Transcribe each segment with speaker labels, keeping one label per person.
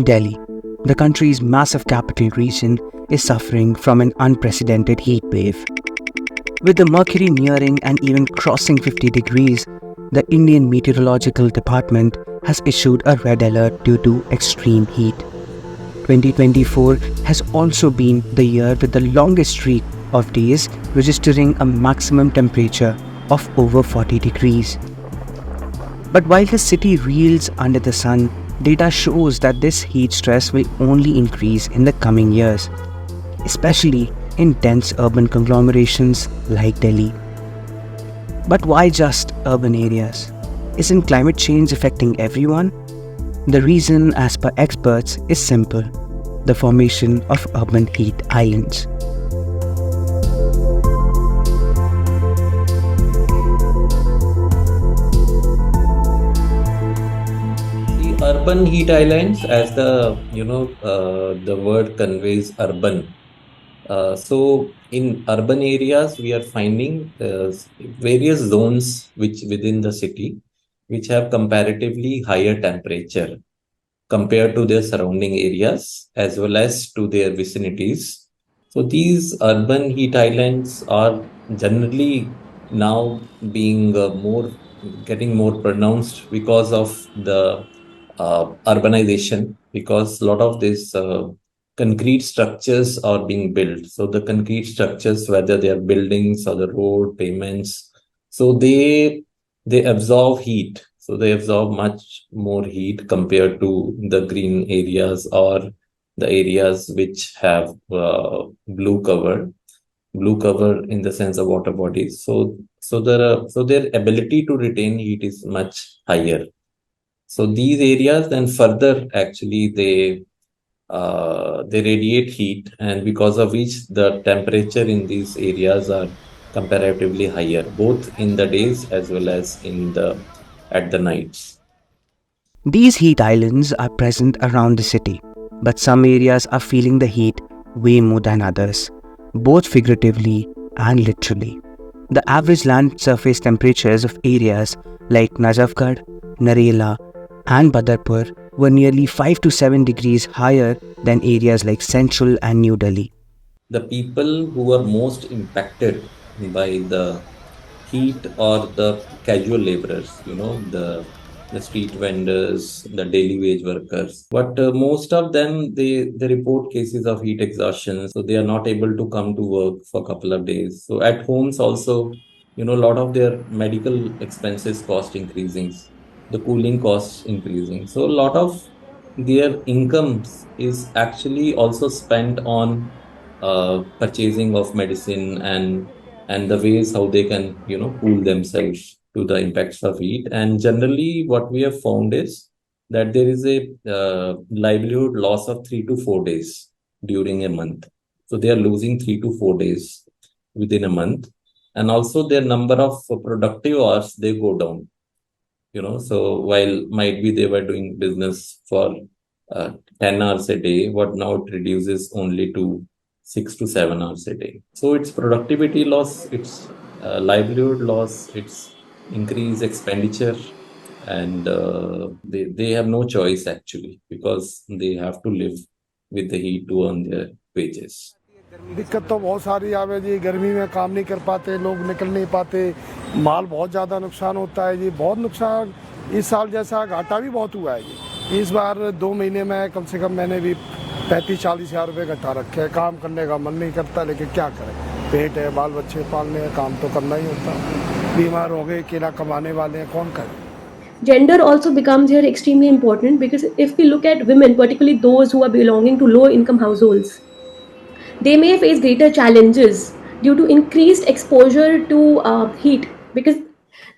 Speaker 1: Delhi, the country's massive capital region, is suffering from an unprecedented heat wave. With the mercury nearing and even crossing 50 degrees, the Indian Meteorological Department has issued a red alert due to extreme heat. 2024 has also been the year with the longest streak of days registering a maximum temperature of over 40 degrees. But while the city reels under the sun, data shows that this heat stress will only increase in the coming years, especially in dense urban conglomerations like Delhi. But why just urban areas? Isn't climate change affecting everyone? The reason, as per experts, is simple: the formation of urban heat islands.
Speaker 2: Urban heat islands, as the word conveys urban. So in urban areas we are finding various zones which within the city which have comparatively higher temperature compared to their surrounding areas as well as to their vicinities. So these urban heat islands are generally now being more getting more pronounced because of the urbanization, because a lot of these concrete structures are being built. So the concrete structures, whether they are buildings or the road pavements, so they absorb heat. So they absorb much more heat compared to the green areas or the areas which have blue cover in the sense of water bodies. So their ability to retain heat is much higher. So these areas then further actually they radiate heat, and because of which the temperature in these areas are comparatively higher, both in the days as well as in the at the nights.
Speaker 1: These heat islands are present around the city, but some areas are feeling the heat way more than others, both figuratively and literally. The average land surface temperatures of areas like Najafgarh, Narela, and Badarpur were nearly 5 to 7 degrees higher than areas like Central and New Delhi.
Speaker 2: The people who are most impacted by the heat or the casual laborers, the street vendors, the daily wage workers. But most of them, they report cases of heat exhaustion, so they are not able to come to work for a couple of days. So at homes also, a lot of their medical expenses cost increasing, the cooling costs increasing. So a lot of their incomes is actually also spent on purchasing of medicine and the ways how they can cool themselves to the impacts of heat. And generally what we have found is that there is a livelihood loss of 3 to 4 days during a month. So they are losing 3 to 4 days within a month, and also their number of productive hours they go down. So while might be they were doing business for 10 hours a day, what now it reduces only to 6 to 7 hours a day. So it's productivity loss, it's livelihood loss, it's increased expenditure, and they have no choice actually, because they have to live with the heat to earn their wages.
Speaker 3: दिक्कत तो बहुत सारी आवे जी, गर्मी में काम नहीं कर पाते, लोग निकल नहीं पाते, माल बहुत ज़्यादा नुकसान होता है जी, बहुत नुकसान। इस साल जैसा घाटा भी बहुत हुआ है जी। इस बार 2 महीने में कम से कम मैंने भी 35-40 हज़ार रुपये इकट्ठा रखे हैं। काम करने का मन नहीं करता, लेकिन क्या करें, पेट है, बाल बच्चे पालने हैं, काम तो करना ही होता। बीमार हो गए, अकेला कमाने वाले हैं, कौन करे।
Speaker 4: Gender also becomes here extremely important, because if we look at women, particularly those who are belonging to low income households, they may face greater challenges due to increased exposure to heat, because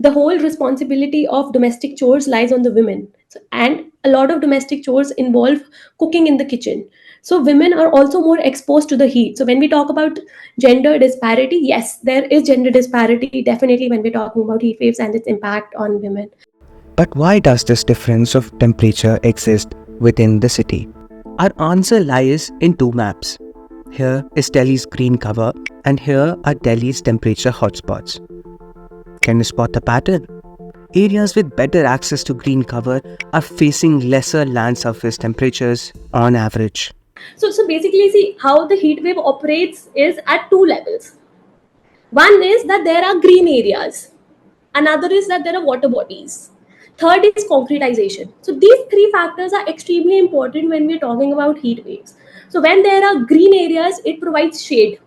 Speaker 4: the whole responsibility of domestic chores lies on the women. And a lot of domestic chores involve cooking in the kitchen. So women are also more exposed to the heat. So when we talk about gender disparity, yes, there is gender disparity definitely when we're talking about heat waves and its impact on women.
Speaker 1: But why does this difference of temperature exist within the city? Our answer lies in two maps. Here is Delhi's green cover, and here are Delhi's temperature hotspots. Can you spot the pattern? Areas with better access to green cover are facing lesser land surface temperatures on average.
Speaker 4: So basically, see how the heat wave operates is at two levels. One is that there are green areas, another is that there are water bodies, third is concretization. So these three factors are extremely important when we're talking about heat waves. So when there are green areas, it provides shade.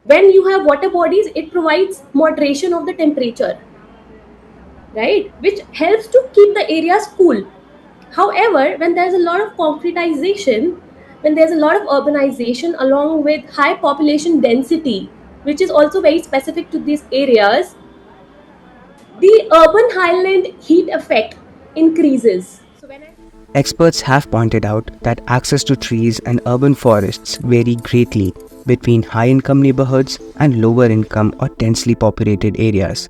Speaker 4: When you have water bodies, it provides moderation of the temperature, right, which helps to keep the areas cool. However, when there's a lot of concretization, when there's a lot of urbanization along with high population density, which is also very specific to these areas, the urban highland heat effect increases. So when I
Speaker 1: Experts have pointed out that access to trees and urban forests vary greatly between high income neighborhoods and lower income or densely populated areas.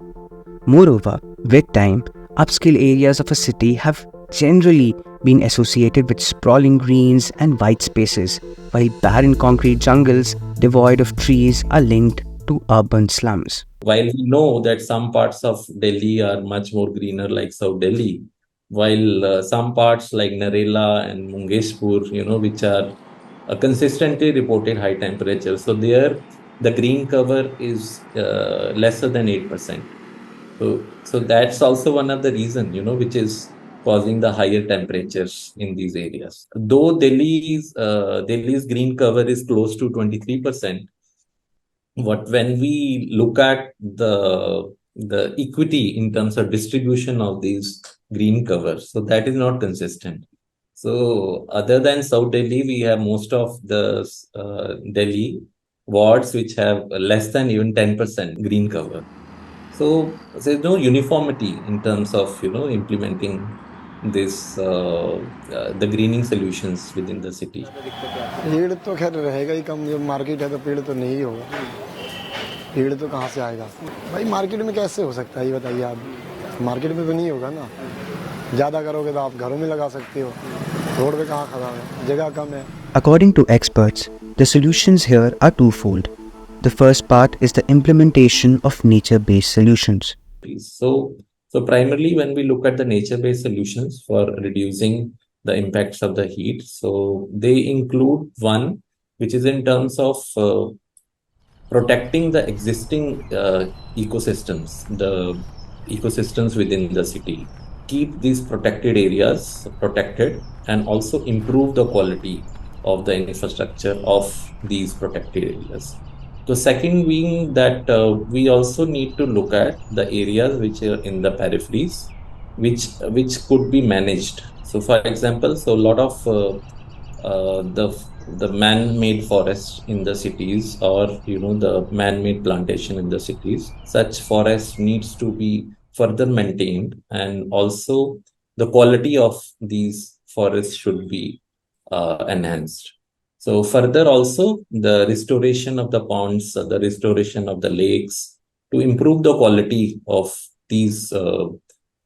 Speaker 1: Moreover, with time, upscale areas of a city have generally been associated with sprawling greens and white spaces, while barren concrete jungles devoid of trees are linked to urban slums.
Speaker 2: While we know that some parts of Delhi are much more greener, like South Delhi, while some parts like Narela and Mungeshpur, which are consistently reported high temperatures, so there the green cover is lesser than 8%. So that's also one of the reason, which is causing the higher temperatures in these areas. Though Delhi's green cover is close to 23%, when we look at the equity in terms of distribution of these green covers, so that is not consistent. So other than South Delhi, we have most of the Delhi wards which have less than even 10% green cover. So there's no uniformity in terms of implementing this the greening solutions within the city.
Speaker 3: पेड़ तो खैर रहेगा ही कम, जो market है तो पेड़ तो नहीं होगा, पेड़ तो कहाँ से आएगा भाई, मार्केट में कैसे हो सकता है ये बताइए आप, मार्केट में तो नहीं होगा ना, ज़्यादा करोगे तो आप घरों में लगा सकते हो, रोड पे कहाँ खड़ा है, जगह कम है.
Speaker 1: According to experts, the solutions here are twofold. The first part is the implementation of nature-based solutions.
Speaker 2: So primarily when we look at the nature-based solutions for reducing the impacts of the heat, so they include one, which is in terms of protecting the existing ecosystems, the ecosystems within the city. Keep these protected areas protected and also improve the quality of the infrastructure of these protected areas. The second being that we also need to look at the areas which are in the peripheries, which could be managed. So, for example, so a lot of the man-made forests in the cities, or the man-made plantation in the cities, such forest needs to be further maintained, and also the quality of these forests should be enhanced. So further also the restoration of the ponds, the restoration of the lakes, to improve the quality of these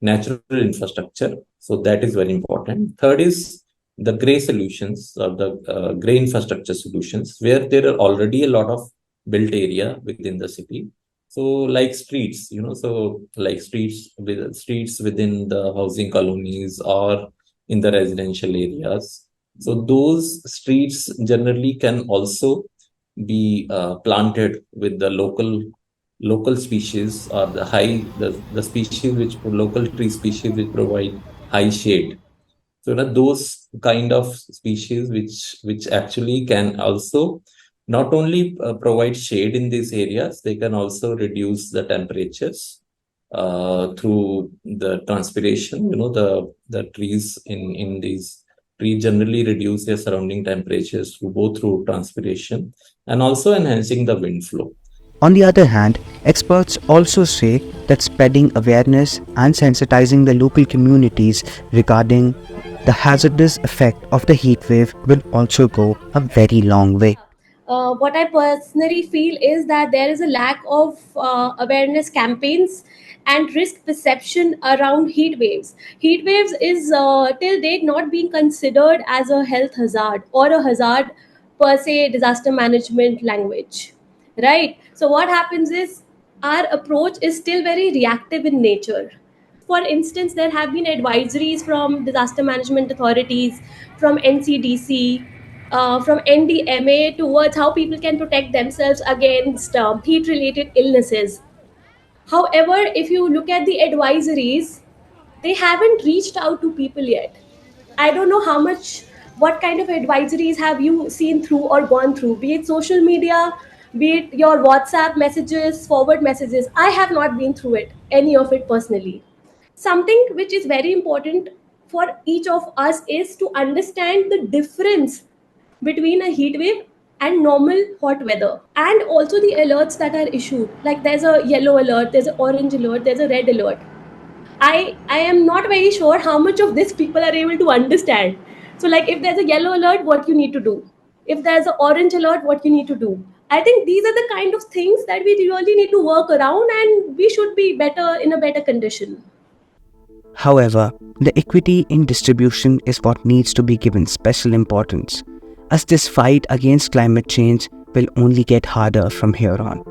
Speaker 2: natural infrastructure. So that is very important. Third is the gray solutions, or the gray infrastructure solutions, where there are already a lot of built area within the city. So like streets, so like streets within the housing colonies or in the residential areas. So those streets generally can also be planted with the local species, or the species which local tree species which provide high shade. So those kind of species which actually can also not only provide shade in these areas, they can also reduce the temperatures through the transpiration. The trees in these trees generally reduce their surrounding temperatures through both through transpiration and also enhancing the wind flow.
Speaker 1: On the other hand, experts also say that spreading awareness and sensitizing the local communities regarding the hazardous effect of the heat wave will also go a very long way.
Speaker 4: What I personally feel is that there is a lack of awareness campaigns and risk perception around heat waves. Heat waves is till date not being considered as a health hazard or a hazard per se disaster management language, right? So what happens is our approach is still very reactive in nature. For instance, there have been advisories from disaster management authorities, from NCDC, from NDMA towards how people can protect themselves against heat related illnesses. However, if you look at the advisories, they haven't reached out to people yet. I don't know what kind of advisories have you seen through or gone through, be it social media, be it your WhatsApp messages, forward messages. I have not been through it, any of it personally. Something which is very important for each of us is to understand the difference between a heat wave and normal hot weather, and also the alerts that are issued. Like there's a yellow alert, there's an orange alert, there's a red alert. I am not very sure how much of this people are able to understand. So like if there's a yellow alert, what you need to do. If there's an orange alert, what you need to do. I think these are the kind of things that we really need to work around, and we should be better in a better condition.
Speaker 1: However, the equity in distribution is what needs to be given special importance, as this fight against climate change will only get harder from here on.